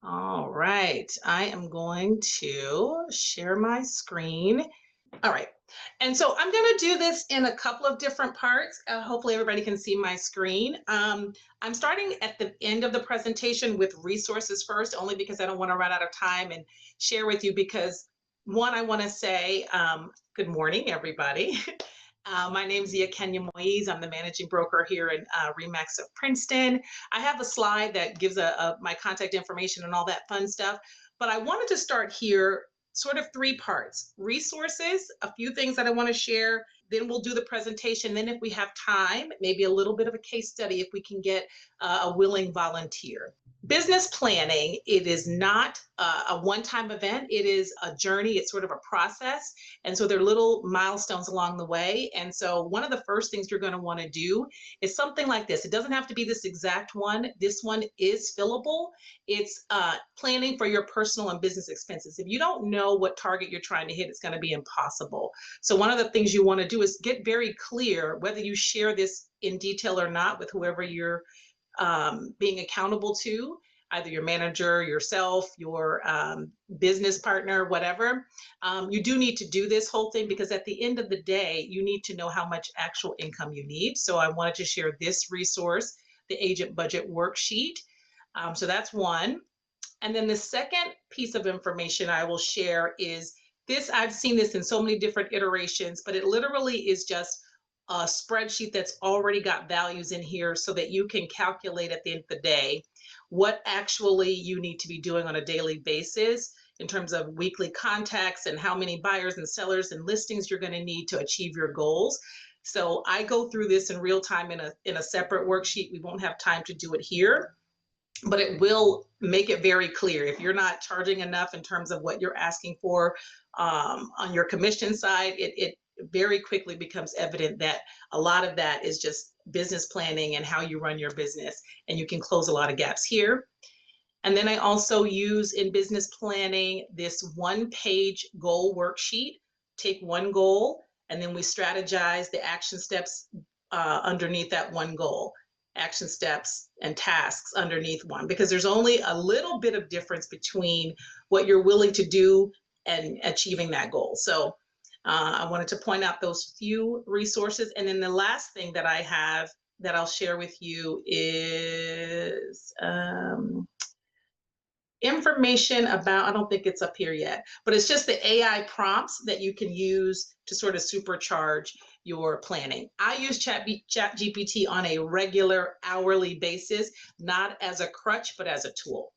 All right, I am going to share my screen. All right, and so I'm going to do this in a couple of different parts. Hopefully everybody can see my screen. I'm starting at the end of the presentation with resources first, only because I don't want to run out of time and share with you because one, I want to say good morning, everybody. My name is Kenya Moise. I'm the managing broker here in Remax of Princeton. I have a slide that gives my contact information and all that fun stuff. But I wanted to start here, sort of three parts: resources, a few things that I want to share. Then we'll do the presentation. Then if we have time, maybe a little bit of a case study if we can get a willing volunteer. Business planning, it is not a one-time event. It is a journey. It's sort of a process. And so there are little milestones along the way. And so one of the first things you're going to want to do is something like this. It doesn't have to be this exact one. This one is fillable. It's planning for your personal and business expenses. If you don't know what target you're trying to hit, it's going to be impossible. So one of the things you want to do is get very clear whether you share this in detail or not with whoever you're being accountable to, either your manager, yourself, your business partner, whatever. You do need to do this whole thing because at the end of the day, you need to know how much actual income you need. So I wanted to share this resource, the agent budget worksheet. So that's one. And then the second piece of information I will share is this. I've seen this in so many different iterations, but it literally is just a spreadsheet that's already got values in here so that you can calculate at the end of the day what actually you need to be doing on a daily basis in terms of weekly contacts and how many buyers and sellers and listings you're going to need to achieve your goals. So I go through this in real time in a separate worksheet. We won't have time to do it here, but it will make it very clear. If you're not charging enough in terms of what you're asking for on your commission side, it very quickly becomes evident that a lot of that is just business planning and how you run your business, and you can close a lot of gaps here. And then I also use in business planning this one-page goal worksheet. Take one goal, and then we strategize the action steps underneath that one goal, action steps and tasks underneath one, because there's only a little bit of difference between what you're willing to do and achieving that goal. So I wanted to point out those few resources. And then the last thing that I have that I'll share with you is information about, I don't think it's up here yet, but it's just the AI prompts that you can use to sort of supercharge your planning. I use ChatGPT on a regular hourly basis, not as a crutch, but as a tool.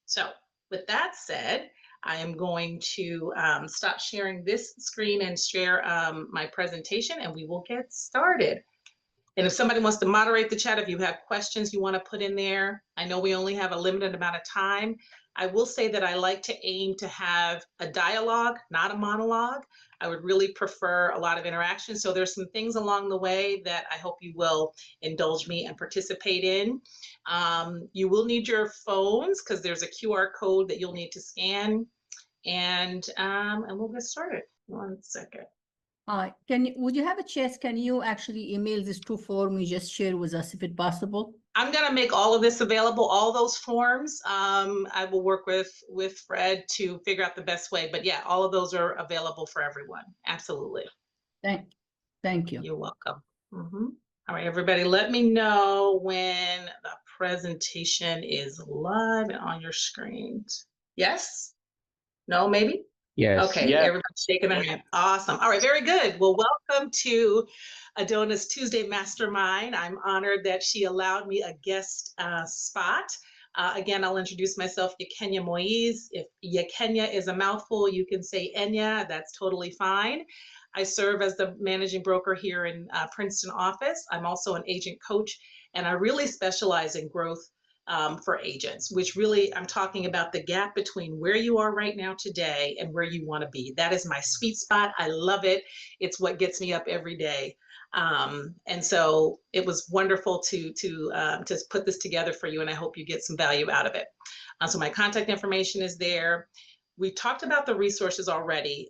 So with that said, I am going to stop sharing this screen and share my presentation, and we will get started. And if somebody wants to moderate the chat, if you have questions you want to put in there, I know we only have a limited amount of time. I will say that I like to aim to have a dialogue, not a monologue. I would really prefer a lot of interaction. So there's some things along the way that I hope you will indulge me and participate in. You will need your phones because there's a QR code that you'll need to scan, and we'll get started. 1 second. Would you have a chance? Can you actually email this to form you just share with us if it's possible? I'm going to make all of this available, all those forms. I will work with Fred to figure out the best way. But yeah, all of those are available for everyone. Absolutely. Thank you. You're welcome. All right, everybody, let me know when the presentation is live and on your screens. Yes? No, maybe? Yes. Okay, everybody's shaking their hand. Awesome. All right, very good. Well, welcome to Adona's Tuesday Mastermind. I'm honored that she allowed me a guest spot. Again, I'll introduce myself, Kenya Moise. If Kenya is a mouthful, you can say Enya. That's totally fine. I serve as the managing broker here in Princeton office. I'm also an agent coach, and I really specialize in growth for agents, which really I'm talking about the gap between where you are right now today and where you want to be. That is my sweet spot. I love it. It's what gets me up every day. And so it was wonderful to put this together for you, and I hope you get some value out of it. So my contact information is there. We talked about the resources already.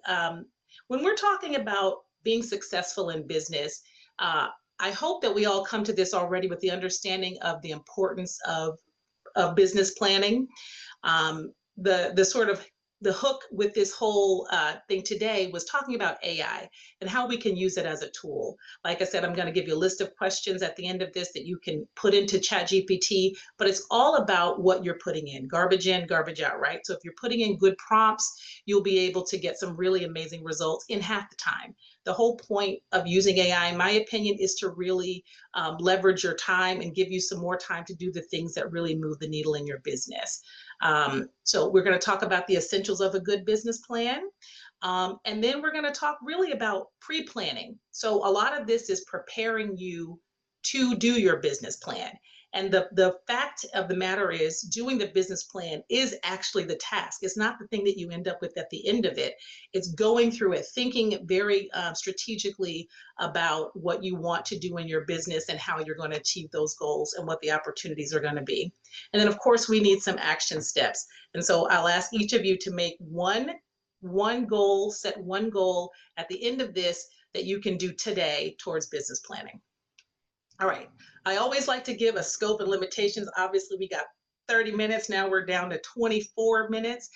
When we're talking about being successful in business, I hope that we all come to this already with the understanding of the importance of of business planning. The sort of the hook with this whole thing today was talking about AI and how we can use it as a tool. Like I said, I'm going to give you a list of questions at the end of this that you can put into ChatGPT, but it's all about what you're putting in, garbage in, garbage out, right? So if you're putting in good prompts, you'll be able to get some really amazing results in half the time. The whole point of using AI, in my opinion, is to really leverage your time and give you some more time to do the things that really move the needle in your business. So we're going to talk about the essentials of a good business plan. And then we're going to talk really about pre-planning. So a lot of this is preparing you to do your business plan. And the fact of the matter is, doing the business plan is actually the task. It's not the thing that you end up with at the end of it. It's going through it, thinking very strategically about what you want to do in your business and how you're going to achieve those goals and what the opportunities are going to be. And then, of course, we need some action steps. And so I'll ask each of you to make one goal, set one goal at the end of this that you can do today towards business planning. All right. I always like to give a scope and limitations. Obviously, we got 30 minutes. Now we're down to 24 minutes.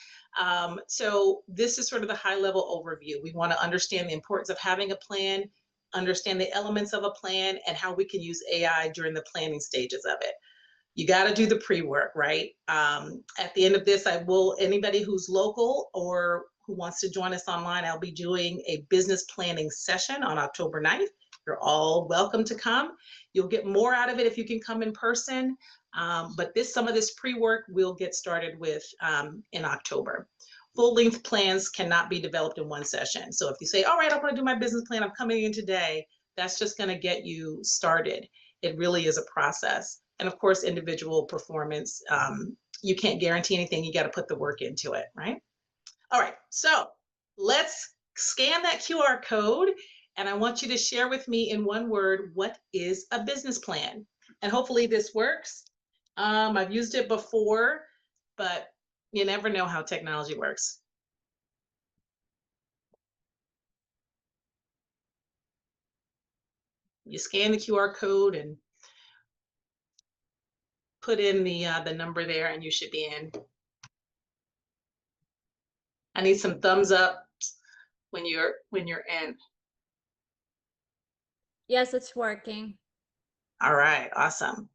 So this is sort of the high level overview. We want to understand the importance of having a plan, understand the elements of a plan, and how we can use AI during the planning stages of it. You got to do the pre-work, right? At the end of this, anybody who's local or who wants to join us online, I'll be doing a business planning session on October 9th. You're all welcome to come. You'll get more out of it if you can come in person. But some of this pre-work we'll get started with in October. Full-length plans cannot be developed in one session. So if you say, all right, I'm going to do my business plan, I'm coming in today, that's just going to get you started. It really is a process. And of course, individual performance, you can't guarantee anything. You got to put the work into it, right? All right, so let's scan that QR code. And I want you to share with me in one word, what is a business plan? And hopefully this works. I've used it before, but you never know how technology works. You scan the QR code and put in the number there, and you should be in. I need some thumbs up when you're in. Yes, it's working. All right, awesome.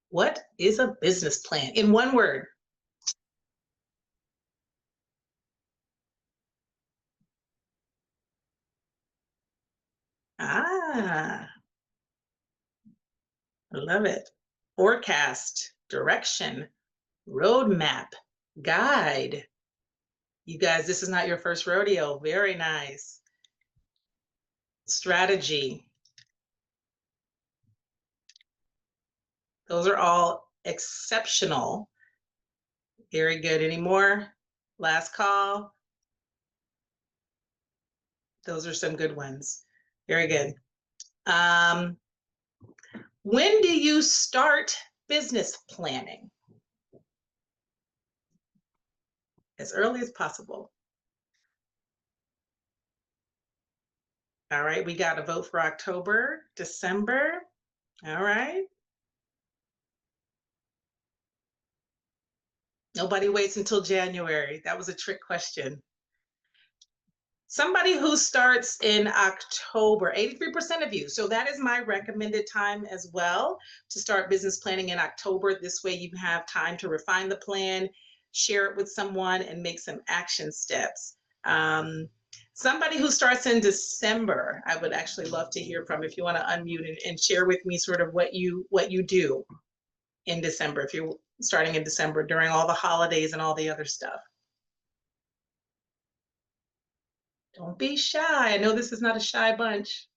What is a business plan? In one word. I love it. Forecast, direction, roadmap, guide. You guys, this is not your first rodeo. Very nice. Strategy. Those are all exceptional. Very good. Any more? Last call. Those are some good ones. Very good. When do you start business planning? As early as possible. All right, we got a vote for October, December. All right. Nobody waits until January. That was a trick question. Somebody who starts in October, 83% of you. So that is my recommended time as well, to start business planning in October. This way you have time to refine the plan, share it with someone, and make some action steps. Somebody who starts in December, I would actually love to hear from. If you want to unmute and share with me sort of what you do in December, if you're starting in December during all the holidays and all the other stuff. Don't be shy. I know this is not a shy bunch.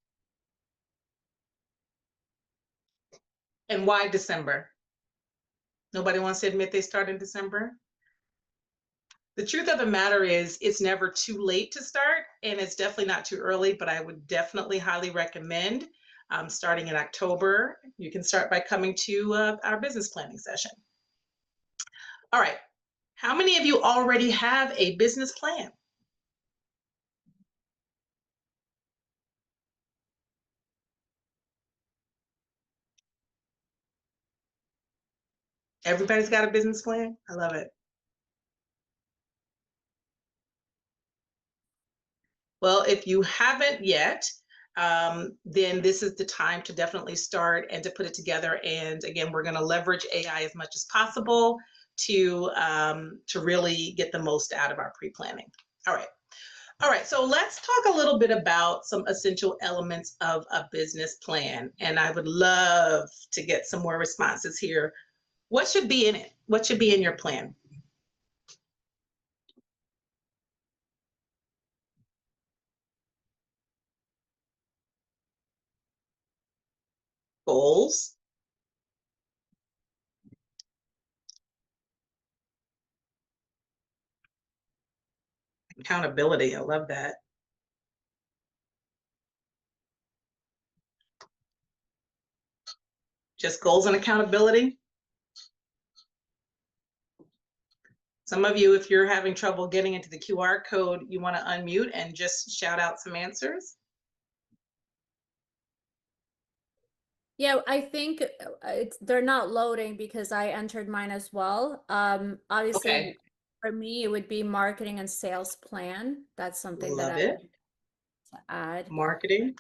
And why December? Nobody wants to admit they start in December? The truth of the matter is, it's never too late to start, and it's definitely not too early, but I would definitely highly recommend starting in October. You can start by coming to our business planning session. All right. How many of you already have a business plan? Everybody's got a business plan? I love it. Well, if you haven't yet, then this is the time to definitely start and to put it together. And again, we're going to leverage AI as much as possible to really get the most out of our pre-planning. All right. All right, so let's talk a little bit about some essential elements of a business plan. And I would love to get some more responses here. What should be in it? What should be in your plan? Goals, accountability. I love that. Just goals and accountability. Some of you, if you're having trouble getting into the QR code, you want to unmute and just shout out some answers. Yeah, I think they're not loading because I entered mine as well. Obviously, Okay. for me, it would be marketing and sales plan. That's something that Love I it. would to add. Marketing.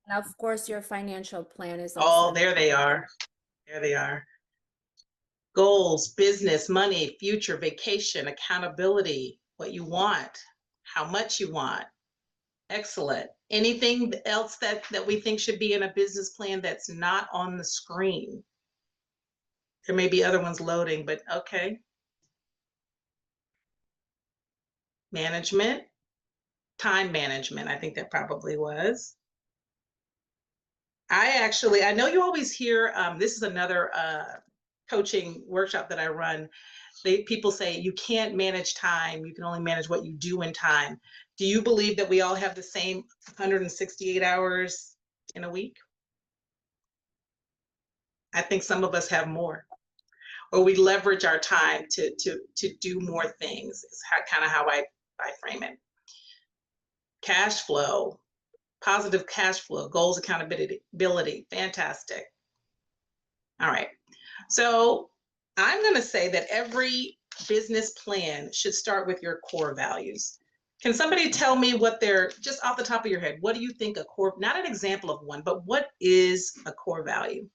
And of course, your financial plan is Oh, also. there they are. There they are. Goals, business, money, future, vacation, accountability, what you want, how much you want. Excellent. Anything else that we think should be in a business plan that's not on the screen? There may be other ones loading, but okay. Management, time management, I think that probably was. I know you always hear, this is another coaching workshop that I run. People say you can't manage time, you can only manage what you do in time. Do you believe that we all have the same 168 hours in a week? I think some of us have more, or we leverage our time to do more things. Is kind of how I frame it. Cash flow, positive cash flow, goals, accountability, fantastic. All right, so I'm going to say that every business plan should start with your core values. Can somebody tell me what they're, just off the top of your head, what do you think a core, not an example of one, but what is a core value?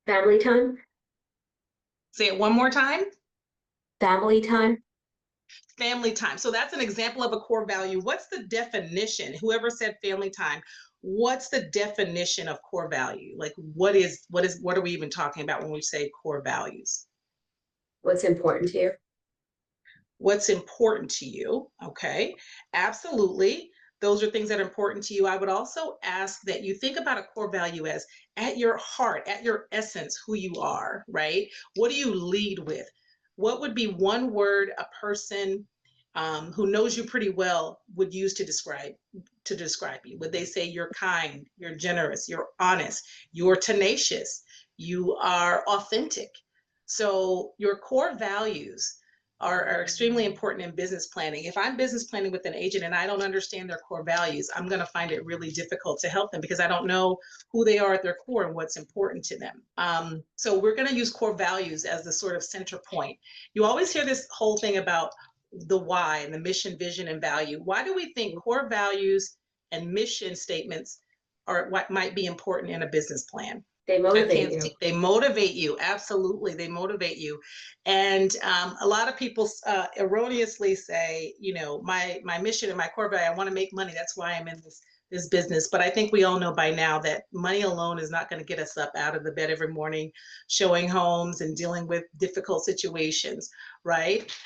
Family time. Say it one more time. Family time. Family time. So that's an example of a core value. What's the definition? Whoever said family time, what's the definition of core value? Like what are we even talking about when we say core values? What's important to you? What's important to you? Okay, absolutely. Those are things that are important to you. I would also ask that you think about a core value as at your heart, at your essence, who you are, right? What do you lead with? What would be one word a person who knows you pretty well would use to describe you? Would they say you're kind, you're generous, you're honest, you're tenacious, you are authentic? So your core values are extremely important in business planning. If I'm business planning with an agent and I don't understand their core values, I'm going to find it really difficult to help them because I don't know who they are at their core and what's important to them. So we're going to use core values as the sort of center point. You always hear this whole thing about the why and the mission, vision, and value. Why do we think core values and mission statements are what might be important in a business plan? They motivate you. They motivate you. Absolutely, they motivate you. And a lot of people erroneously say, you know, my mission and my core value, I want to make money. That's why I'm in this business. But I think we all know by now that money alone is not going to get us up out of the bed every morning, showing homes and dealing with difficult situations, right?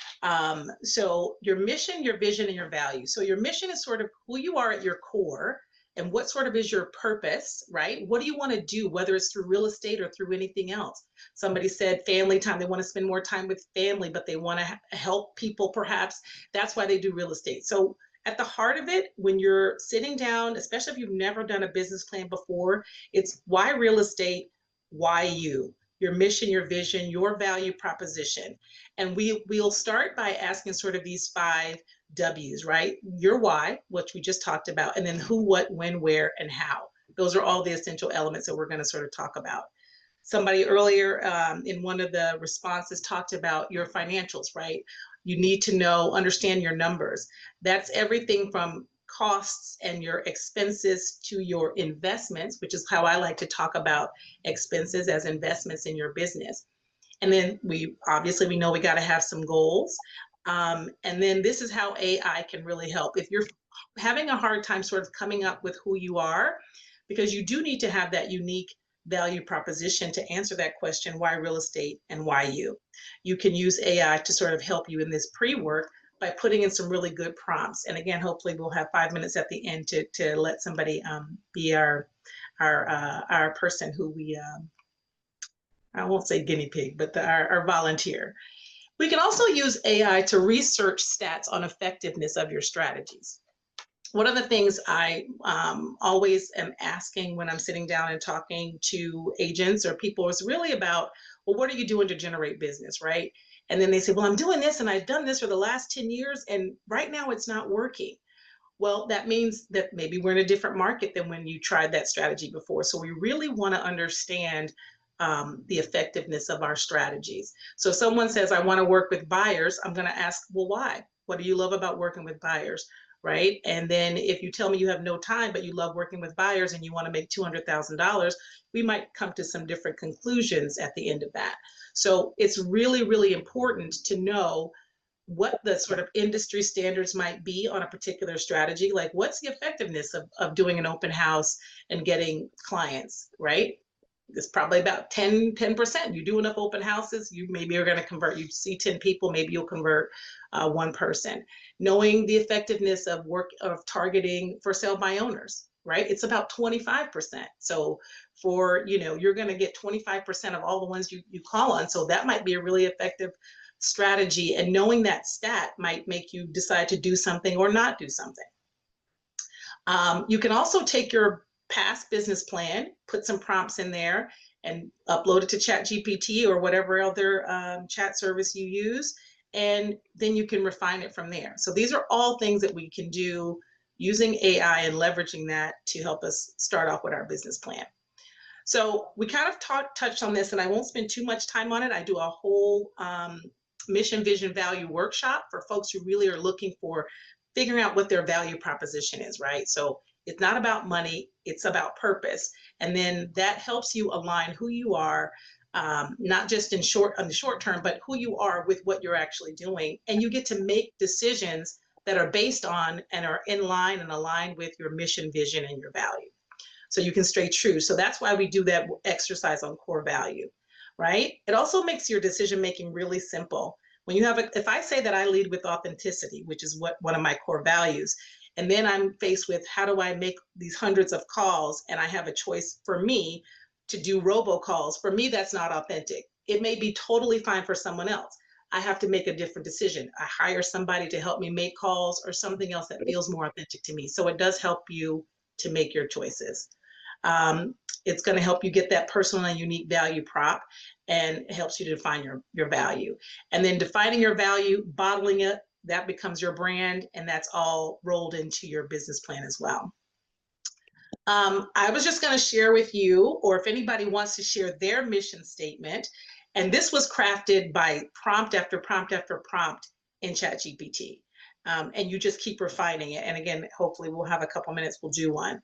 So your mission, your vision, and your value. So your mission is sort of who you are at your core. And what sort of is your purpose, right? What do you want to do, whether it's through real estate or through anything else? Somebody said family time. They want to spend more time with family, but they want to help people perhaps. That's why they do real estate. So at the heart of it, when you're sitting down, especially if you've never done a business plan before, it's why real estate, why you, your mission, your vision, your value proposition. And we'll start by asking sort of these 5 W's, right? Your why, which we just talked about, and then who, what, when, where, and how. Those are all the essential elements that we're going to sort of talk about. Somebody earlier in one of the responses talked about your financials, right? You need to understand your numbers. That's everything from costs and your expenses to your investments, which is how I like to talk about expenses as investments in your business. And then we know we got to have some goals. And then this is how AI can really help. If you're having a hard time sort of coming up with who you are, because you do need to have that unique value proposition to answer that question, why real estate and why you? You can use AI to sort of help you in this pre-work by putting in some really good prompts. And again, hopefully we'll have 5 minutes at the end to let somebody be our person who we, I won't say guinea pig, but our volunteer. We can also use AI to research stats on effectiveness of your strategies. One of the things I always am asking when I'm sitting down and talking to agents or people is really about, well, what are you doing to generate business, right? And then they say, well, I'm doing this and I've done this for the last 10 years and right now it's not working. Well, that means that maybe we're in a different market than when you tried that strategy before. So we really want to understand the effectiveness of our strategies. So if someone says, I want to work with buyers, I'm going to ask, well, why? What do you love about working with buyers? Right? And then if you tell me you have no time, but you love working with buyers and you want to make $200,000, we might come to some different conclusions at the end of that. So it's really, really important to know what the sort of industry standards might be on a particular strategy. Like what's the effectiveness of doing an open house and getting clients, right? It's probably about 10%. You do enough open houses, you maybe are going to convert. You see 10 people, maybe you'll convert one person. Knowing the effectiveness of targeting for sale by owners, right? It's about 25%. So for, you're going to get 25% of all the ones you call on. So that might be a really effective strategy. And knowing that stat might make you decide to do something or not do something. You can also take your past business plan, put some prompts in there and upload it to ChatGPT or whatever other chat service you use. And then you can refine it from there. So these are all things that we can do using AI and leveraging that to help us start off with our business plan. So we kind of touched on this and I won't spend too much time on it. I do a whole mission, vision, value workshop for folks who really are looking for figuring out what their value proposition is, right? So it's not about money, it's about purpose. And then that helps you align who you are, not just on the short term, but who you are with what you're actually doing. And you get to make decisions that are based on and are in line and aligned with your mission, vision, and your value. So you can stay true. So that's why we do that exercise on core value, right? It also makes your decision-making really simple. When you have if I say that I lead with authenticity, which is one of my core values, and then I'm faced with how do I make these hundreds of calls and I have a choice for me to do robocalls. For me, that's not authentic. It may be totally fine for someone else. I have to make a different decision. I hire somebody to help me make calls or something else that feels more authentic to me. So it does help you to make your choices. It's going to help you get that personal and unique value prop and it helps you to define your value. And then defining your value, bottling it, that becomes your brand, and that's all rolled into your business plan as well. I was just going to share with you, or if anybody wants to share their mission statement, and this was crafted by prompt after prompt after prompt in ChatGPT. And you just keep refining it. And again, hopefully we'll have a couple minutes, we'll do one.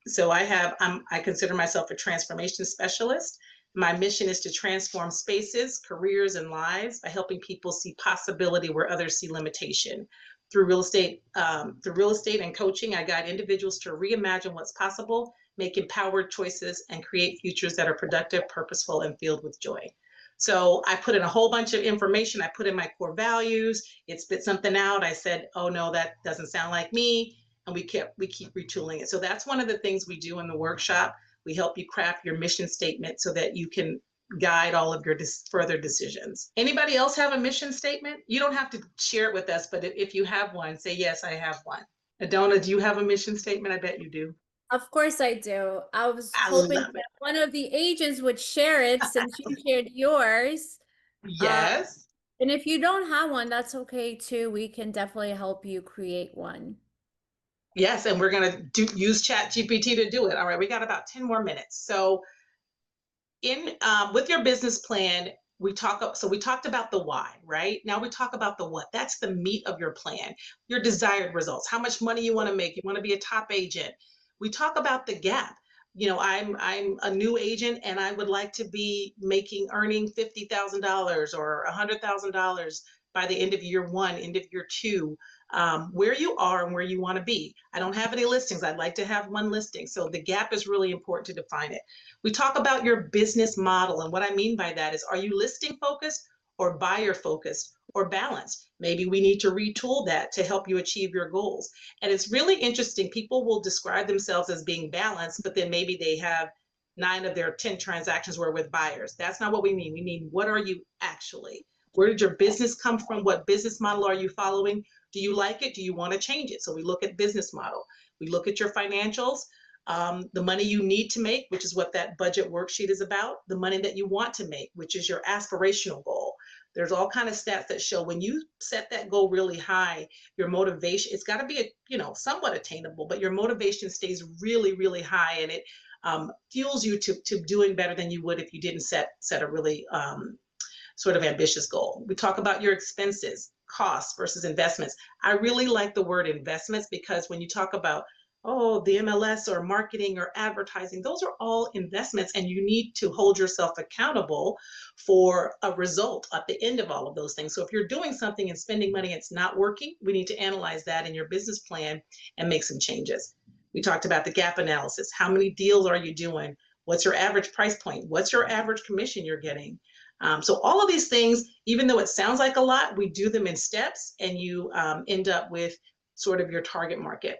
So I consider myself a transformation specialist. My mission is to transform spaces, careers, and lives by helping people see possibility where others see limitation. Through real estate and coaching, I guide individuals to reimagine what's possible, make empowered choices, and create futures that are productive, purposeful, and filled with joy. So I put in a whole bunch of information. I put in my core values. It spit something out. I said, oh no, that doesn't sound like me. And we keep retooling it. So that's one of the things we do in the workshop. We help you craft your mission statement so that you can guide all of your further decisions. Anybody else have a mission statement? You don't have to share it with us, but if you have one, say, yes, I have one. Adona, do you have a mission statement? I bet you do. Of course I do. I was hoping that one of the agents would share it since you shared yours. Yes. And if you don't have one, that's okay too. We can definitely help you create one. Yes, and we're going to use ChatGPT to do it. All right, we got about 10 more minutes. So with your business plan, we talked about the why, right? Now we talk about the what. That's the meat of your plan, your desired results, how much money you want to make. You want to be a top agent. We talk about the gap. I'm a new agent and I would like to be earning $50,000 or $100,000 by the end of year one, end of year two. Where you are and where you want to be. I don't have any listings. I'd like to have one listing. So the gap is really important to define it. We talk about your business model. And what I mean by that is, are you listing focused or buyer focused or balanced? Maybe we need to retool that to help you achieve your goals. And it's really interesting. People will describe themselves as being balanced, but then maybe they have 9 of their 10 transactions were with buyers. That's not what we mean. We mean, what are you actually? Where did your business come from? What business model are you following? Do you like it? Do you want to change it? So we look at business model. We look at your financials, the money you need to make, which is what that budget worksheet is about, the money that you want to make, which is your aspirational goal. There's all kind of stats that show when you set that goal really high, your motivation, it's got to be, somewhat attainable, but your motivation stays really, really high, and it fuels you to doing better than you would if you didn't set a really sort of ambitious goal. We talk about your expenses, costs versus investments. I really like the word investments because when you talk about, the MLS or marketing or advertising, those are all investments, and you need to hold yourself accountable for a result at the end of all of those things. So if you're doing something and spending money and it's not working, we need to analyze that in your business plan and make some changes. We talked about the gap analysis. How many deals are you doing? What's your average price point? What's your average commission you're getting? So all of these things, even though it sounds like a lot, we do them in steps, and you end up with sort of your target market.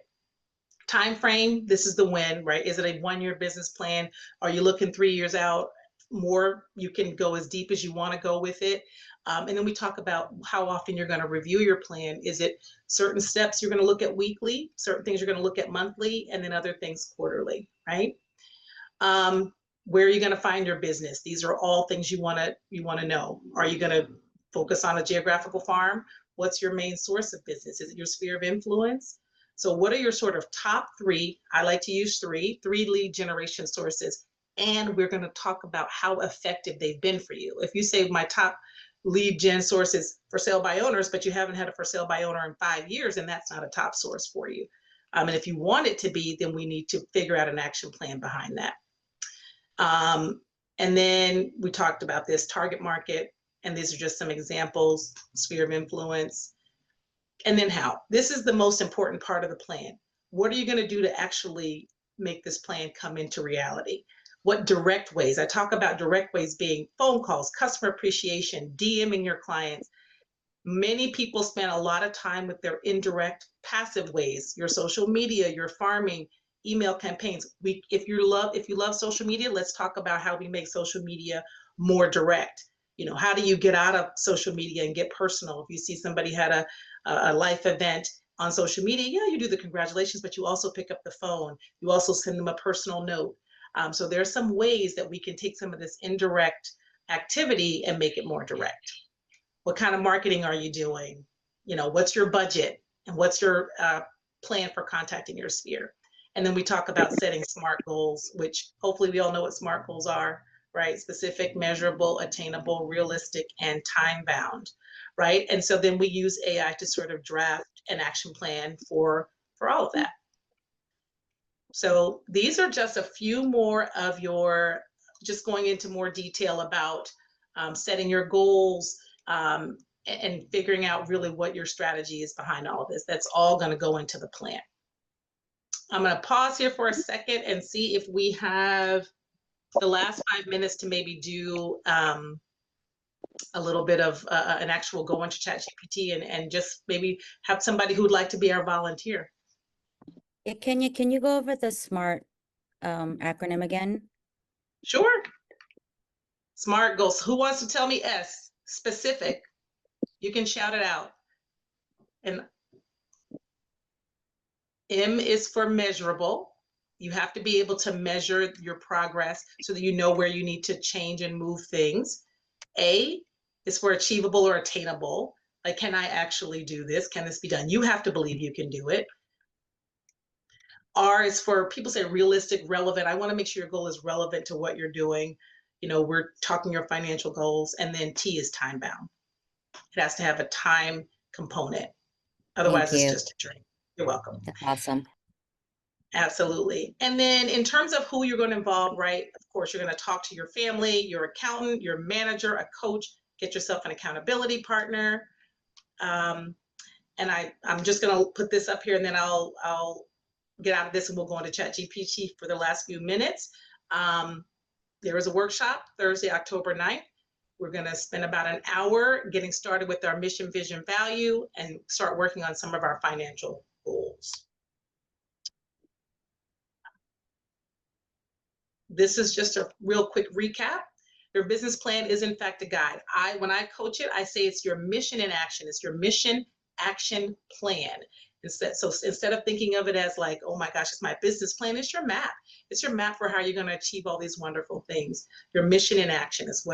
Time frame, this is the win, right? Is it a 1-year business plan? Are you looking 3 years out? More, you can go as deep as you want to go with it. And then we talk about how often you're going to review your plan. Is it certain steps you're going to look at weekly, certain things you're going to look at monthly, and then other things quarterly, right? Where are you going to find your business? These are all things you want to know. Are you going to focus on a geographical farm? What's your main source of business? Is it your sphere of influence? So what are your sort of top 3? I like to use 3 lead generation sources, and we're going to talk about how effective they've been for you. If you say my top lead gen source is for sale by owners, but you haven't had a for sale by owner in 5 years, and that's not a top source for you. And if you want it to be, then we need to figure out an action plan behind that. And then we talked about this target market, and these are just some examples, sphere of influence, and then how. This is the most important part of the plan. What are you going to do to actually make this plan come into reality? What direct ways? I talk about direct ways being phone calls, customer appreciation, DMing your clients. Many people spend a lot of time with their indirect, passive ways, your social media, your farming, email campaigns. If you love social media, let's talk about how we make social media more direct. How do you get out of social media and get personal? If you see somebody had a life event on social media, yeah, you do the congratulations, but you also pick up the phone. You also send them a personal note. So there are some ways that we can take some of this indirect activity and make it more direct. What kind of marketing are you doing? What's your budget, and what's your plan for contacting your sphere? And then we talk about setting SMART goals, which hopefully we all know what SMART goals are, right? Specific, measurable, attainable, realistic, and time bound, right? And so then we use AI to sort of draft an action plan for all of that. So these are just a few more of just going into more detail about setting your goals, and figuring out really what your strategy is behind all of this. That's all going to go into the plan. I'm going to pause here for a second and see if we have the last 5 minutes to maybe do a little bit of an actual go into ChatGPT and just maybe have somebody who would like to be our volunteer. Yeah, can you go over the SMART acronym again? Sure. SMART goals. Who wants to tell me S? Specific. You can shout it out. And M is for measurable. You have to be able to measure your progress so that you know where you need to change and move things. A is for achievable or attainable. Like, can I actually do this? Can this be done? You have to believe you can do it. R is for people say realistic, relevant. I want to make sure your goal is relevant to what you're doing. You know, we're talking your financial goals. And then T is time bound. It has to have a time component. Otherwise, Thank it's you. just a dream. You're welcome. That's awesome. Absolutely. And then in terms of who you're going to involve, right? Of course, you're going to talk to your family, your accountant, your manager, a coach, get yourself an accountability partner. And I'm just going to put this up here and then I'll get out of this and we'll go into ChatGPT for the last few minutes. There is a workshop Thursday, October 9th. We're going to spend about an hour getting started with our mission, vision, value, and start working on some of our financial goals. This is just a real quick recap. Your business plan is in fact a guide. When I coach it, I say it's your mission in action. It's your mission action plan. Instead of thinking of it as like, oh my gosh, it's my business plan, it's your map. It's your map for how you're going to achieve all these wonderful things. Your mission in action is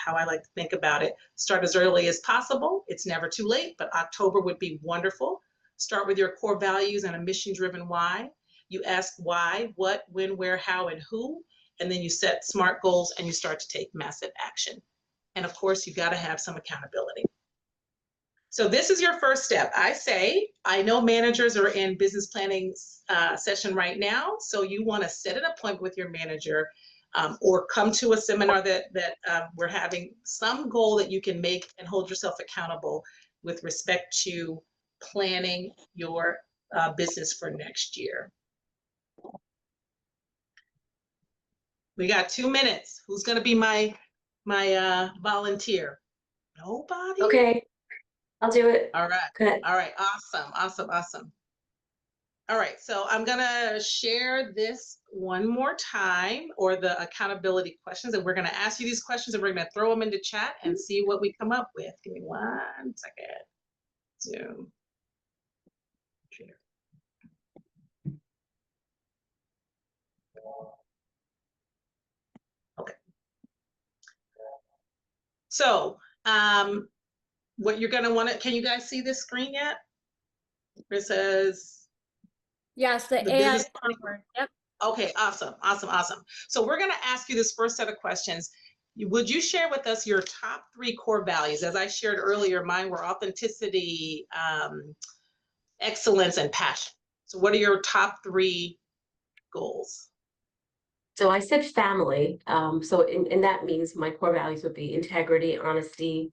how I like to think about it. Start as early as possible. It's never too late, but October would be wonderful. Start with your core values and a mission-driven why. You ask why, what, when, where, how, and who. And then you set SMART goals and you start to take massive action. And of course, you got to have some accountability. So this is your first step. I know managers are in business planning session right now. So you want to set an appointment with your manager or come to a seminar that we're having, some goal that you can make and hold yourself accountable with respect to planning your business for next year. We got 2 minutes. Who's going to be my volunteer? Nobody? Okay, I'll do it. All right. Good. All right. Awesome. All right. So I'm going to share this one more time, or the accountability questions. And we're going to ask you these questions and we're going to throw them into chat and see what we come up with. Give me 1 second. Zoom. Share. Okay. So, what you're going to want to, can you guys see this screen yet? It says, Yes, the the AI business. framework. Yep. Okay, awesome. So we're going to ask you this first set of questions. Would you share with us your top 3 core values? As I shared earlier, mine were authenticity, excellence, and passion. So what are your top 3 goals? So I said family. And that means my core values would be integrity, honesty,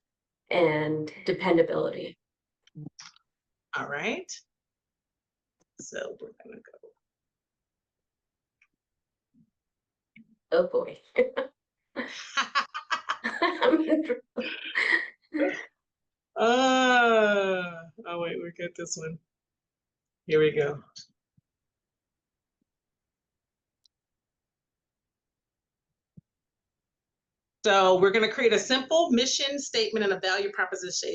and dependability. All right. So we're going to go. Oh boy. Oh wait, we got this one. Here we go. So we're going to create a simple mission statement and a value proposition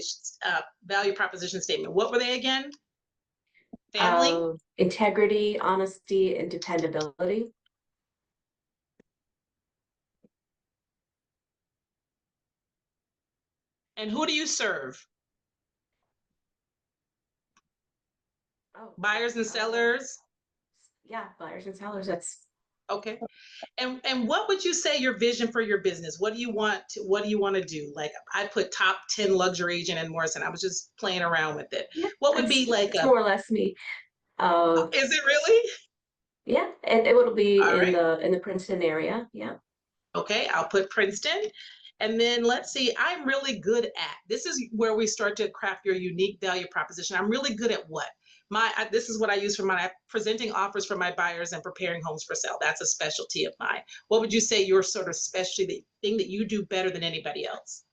statement. What were they again? Family? Integrity, honesty, and dependability. And who do you serve? Oh, Buyers and sellers? Yeah, buyers and sellers. That's Okay. And what would you say your vision for your business? What do you want to do? Like I put top 10 luxury agent in Morrison. I was just playing around with it. yeah, What would be like it's more or less me. Is it really? Yeah, and it will be All in right. the Princeton area. Yeah. Okay, I'll put Princeton. And then let's see, I'm really good at, this is where we start to craft your unique value proposition. I'm really good at what? This is what I use for my presenting offers for my buyers and preparing homes for sale. That's a specialty of mine. What would you say your sort of specialty, the thing that you do better than anybody else?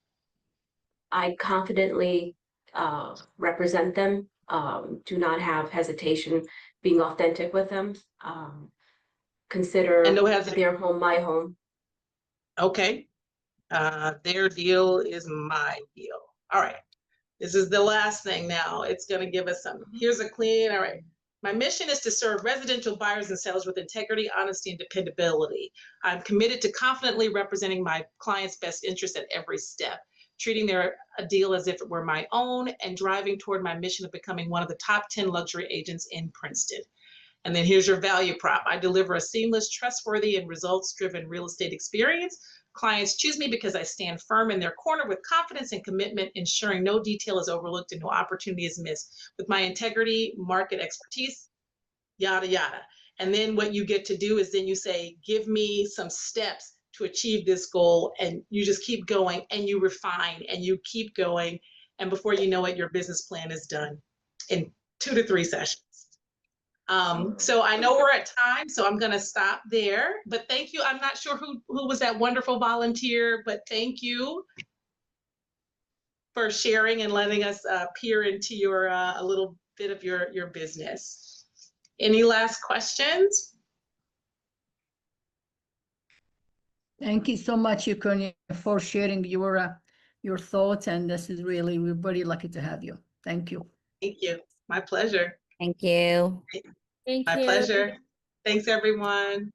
I confidently represent them, do not have hesitation being authentic with them, consider And no hesitation. their home my home. Okay. Their deal is my deal. All right. This is the last thing now. It's going to give us some. Here's a clean. All right. My mission is to serve residential buyers and sellers with integrity, honesty, and dependability. I'm committed to confidently representing my clients' best interests at every step, treating their deal as if it were my own, and driving toward my mission of becoming one of the top 10 luxury agents in Princeton. And then here's your value prop. I deliver a seamless, trustworthy, and results-driven real estate experience. Clients choose me because I stand firm in their corner with confidence and commitment, ensuring no detail is overlooked and no opportunity is missed. With my integrity, market expertise, yada, yada. And then what you get to do is then you say, give me some steps to achieve this goal. And you just keep going and you refine and you keep going. And before you know it, your business plan is done in 2 to 3 sessions. So I know we're at time, so I'm going to stop there. But thank you. I'm not sure who was that wonderful volunteer, but thank you for sharing and letting us peer into your a little bit of your business. Any last questions? Thank you so much, Yukonia, for sharing your thoughts, and this is really, we're very lucky to have you. Thank you. Thank you. My pleasure. Thank you. Thank My you. pleasure. Thanks, everyone.